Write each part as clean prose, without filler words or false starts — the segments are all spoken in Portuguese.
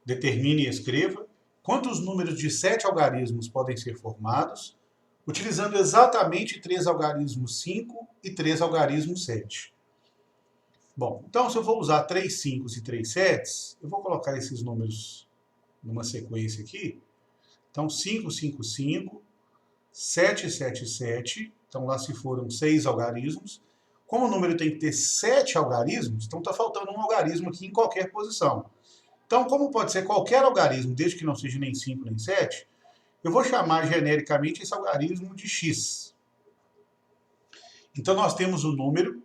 determine e escreva quantos números de 7 algarismos podem ser formados, utilizando exatamente 3 algarismos 5 e 3 algarismos 7. Bom, então se eu vou usar 3 5 e 3 7, eu vou colocar esses números numa sequência aqui. Então 5 5 5, 7 7 7, então lá se foram 6 algarismos. Como o número tem que ter 7 algarismos, então está faltando um algarismo aqui em qualquer posição. Então, como pode ser qualquer algarismo, desde que não seja nem 5 nem 7, eu vou chamar genericamente esse algarismo de x. Então, nós temos um número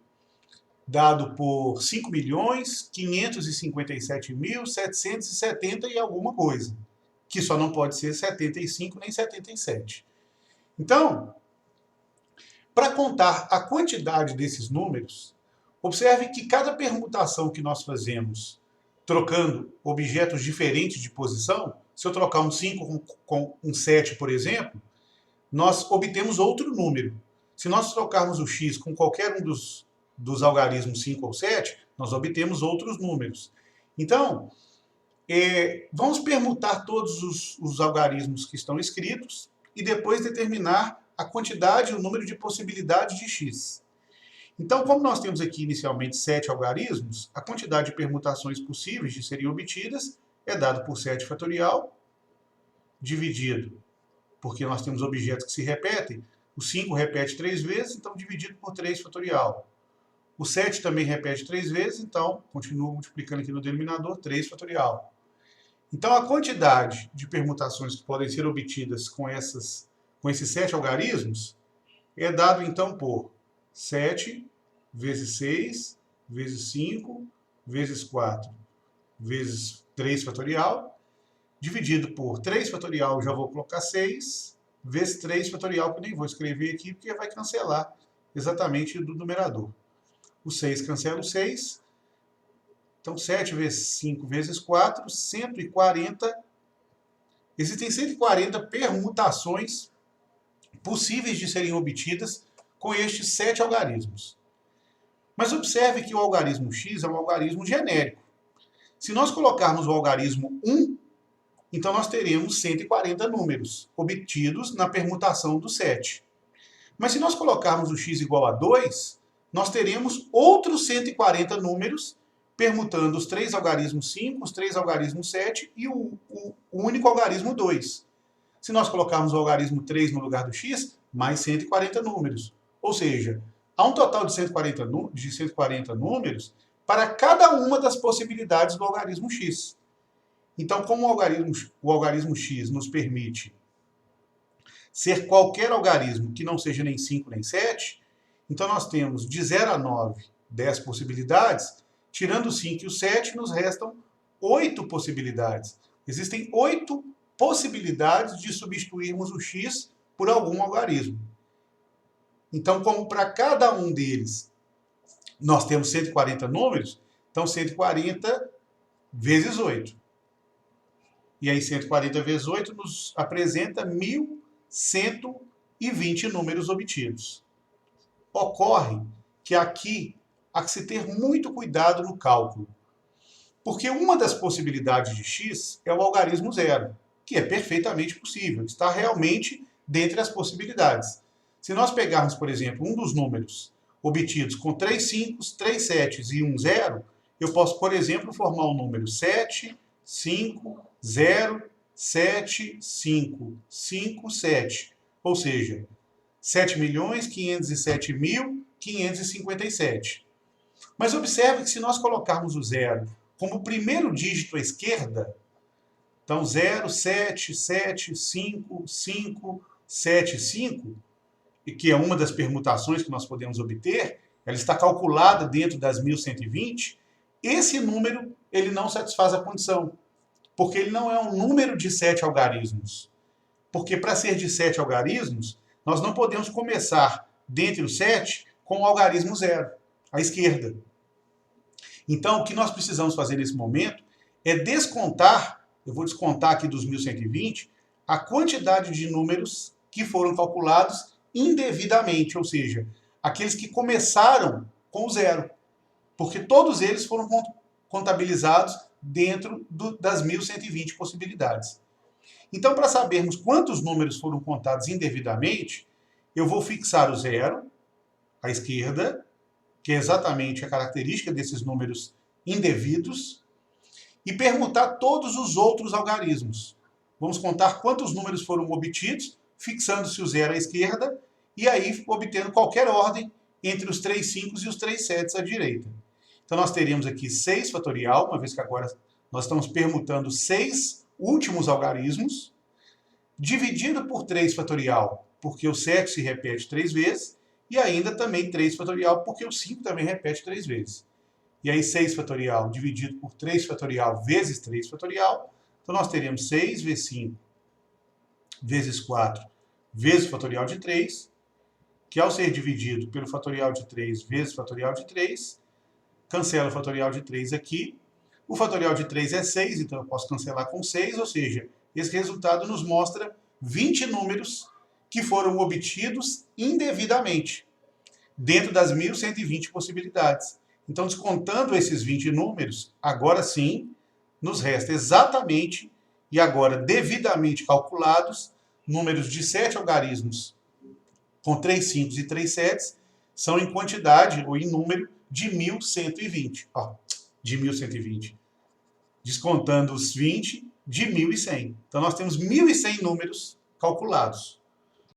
dado por 5.557.770 e alguma coisa, que só não pode ser 75 nem 77. Então, para contar a quantidade desses números, observe que cada permutação que nós fazemos trocando objetos diferentes de posição, se eu trocar um 5 com um 7, por exemplo, nós obtemos outro número. Se nós trocarmos o x com qualquer um dos algarismos 5 ou 7, nós obtemos outros números. Então, vamos permutar todos os algarismos que estão escritos e depois determinar a quantidade e o número de possibilidades de x. Então, como nós temos aqui inicialmente 7 algarismos, a quantidade de permutações possíveis de serem obtidas é dado por 7 fatorial, dividido, porque nós temos objetos que se repetem, o 5 repete 3 vezes, então dividido por 3 fatorial. O 7 também repete 3 vezes, então continua multiplicando aqui no denominador 3 fatorial. Então, a quantidade de permutações que podem ser obtidas com esses 7 algarismos é dado, então, por 7 vezes 6, vezes 5, vezes 4, vezes 3 fatorial, dividido por 3 fatorial, já vou colocar 6, vezes 3 fatorial, que eu nem vou escrever aqui, porque vai cancelar exatamente do numerador. O 6 cancela o 6, então 7 vezes 5 vezes 4, 140. Existem 140 permutações possíveis de serem obtidas com estes 7 algarismos. Mas observe que o algarismo x é um algarismo genérico. Se nós colocarmos o algarismo 1, então nós teremos 140 números obtidos na permutação do 7. Mas se nós colocarmos o x igual a 2, nós teremos outros 140 números permutando os 3 algarismos 5, os 3 algarismos 7 e o único algarismo 2. Se nós colocarmos o algarismo 3 no lugar do x, mais 140 números. Ou seja, há um total de 140 números para cada uma das possibilidades do algarismo x. Então, como o algarismo x nos permite ser qualquer algarismo que não seja nem 5 nem 7, então nós temos de 0 a 9, 10 possibilidades, tirando o 5 e o 7, nos restam 8 possibilidades. Existem 8 possibilidades de substituirmos o x por algum algarismo. Então, como para cada um deles nós temos 140 números, então 140 vezes 8. E aí 140 vezes 8 nos apresenta 1.120 números obtidos. Ocorre que aqui há que se ter muito cuidado no cálculo, porque uma das possibilidades de x é o algarismo zero, que é perfeitamente possível, está realmente dentre as possibilidades. Se nós pegarmos, por exemplo, um dos números obtidos com 3 5, 3 7 e 1 0, eu posso, por exemplo, formar o número 7, 5, 0, 7, 5, 5, 7. Ou seja, 7.507.557. Mas observe que se nós colocarmos o zero como o primeiro dígito à esquerda, então 0, 7, 7, 5, 5, 7, 5, que é uma das permutações que nós podemos obter, ela está calculada dentro das 1.120, esse número ele não satisfaz a condição, porque ele não é um número de 7 algarismos. Porque para ser de 7 algarismos, nós não podemos começar dentre os 7 com o algarismo zero, à esquerda. Então, o que nós precisamos fazer nesse momento é descontar, eu vou descontar aqui dos 1.120, a quantidade de números que foram calculados indevidamente, ou seja, aqueles que começaram com o zero, porque todos eles foram contabilizados dentro das 1.120 possibilidades. Então, para sabermos quantos números foram contados indevidamente, eu vou fixar o zero à esquerda, que é exatamente a característica desses números indevidos, e permutar todos os outros algarismos. Vamos contar quantos números foram obtidos, fixando-se o zero à esquerda, e aí obtendo qualquer ordem entre os 3 5 e os 3 7 à direita. Então nós teríamos aqui 6 fatorial, uma vez que agora nós estamos permutando 6 últimos algarismos, dividido por 3 fatorial, porque o 7 se repete 3 vezes, e ainda também 3 fatorial, porque o 5 também repete 3 vezes. E aí 6 fatorial dividido por 3 fatorial vezes 3 fatorial, então nós teremos 6 vezes 5 vezes 4 vezes o fatorial de 3, que ao ser dividido pelo fatorial de 3 vezes o fatorial de 3, cancela o fatorial de 3 aqui. O fatorial de 3 é 6, então eu posso cancelar com 6, ou seja, esse resultado nos mostra 20 números que foram obtidos indevidamente, dentro das 1.120 possibilidades. Então, descontando esses 20 números, agora sim, nos resta exatamente, e agora devidamente calculados, números de 7 algarismos com 3 5 e 3 7 são em quantidade ou em número de 1.120. De 1.120. Descontando os 20 de 1.100. Então nós temos 1.100 números calculados.